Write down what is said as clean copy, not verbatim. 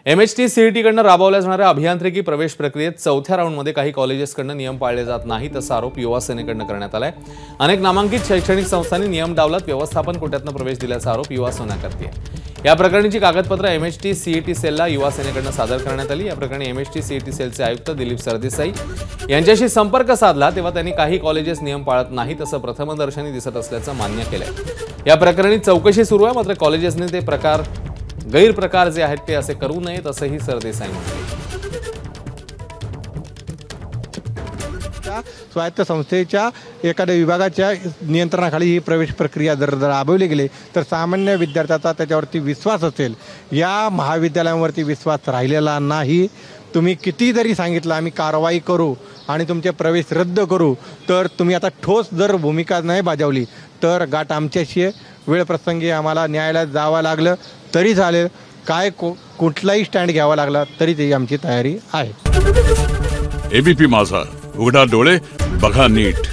MHT CET कडनं राबवल्या जाणाऱ्या अभियांत्रिकी प्रवेश प्रक्रियेत चौथ्या राऊंडमध्ये काही कॉलेजेसकडनं नियम पाळले जात नाहीत असा आरोप युवा सेनेकडनं करण्यात आलाय। अनेक नामांकित शैक्षणिक संस्थांनी नियम डावलत व्यवस्थापन कोट्यातनं प्रवेश दिल्याचा आरोप युवा सेना करते। या प्रकरणीची कागदपत्र MHT CET सेलला युवा सेनेकडनं सादर करण्यात आली। या प्रकरणी MHT CET सेलचे आयुक्त दिलीप सरदेसाई यांच्याशी संपर्क साधला तेव्हा त्यांनी काही कॉलेजेस नियम पाळत नाहीत असं प्रथमदर्शनी दिसत असल्याचं मान्य केलंय। या प्रकरणी चौकशी सुरू आहे, मात्र कॉलेजेसने ते गैरप्रकार जे आहेत ते असे करू नयेत असंही सरदेसाई म्हणाले। स्वायत्त संस्थेच्या एखाद्या विभागाच्या नियंत्रणाखाली ही प्रवेश प्रक्रिया जर राबवली गेली तर सामान्य विद्यार्थ्याचा त्याच्यावरती विश्वास असेल। या महाविद्यालयांवरती विश्वास राहिलेला नाही। तुम्ही किती जरी सांगितलं आम्ही कारवाई करू आणि तुमचे प्रवेश रद्द करू, तर तुम्ही आता ठोस जर भूमिका नाही बजावली तर गाठ आमच्याशी आहे। वेळ प्रसंगी आम्हाला न्यायालयात जावं लागलं तरी चालेल, कुठलाही स्टँड घ्यावा लागला तरी ती आमची तयारी आहे। ABP माझा, उघडा डोळे बघा नीट।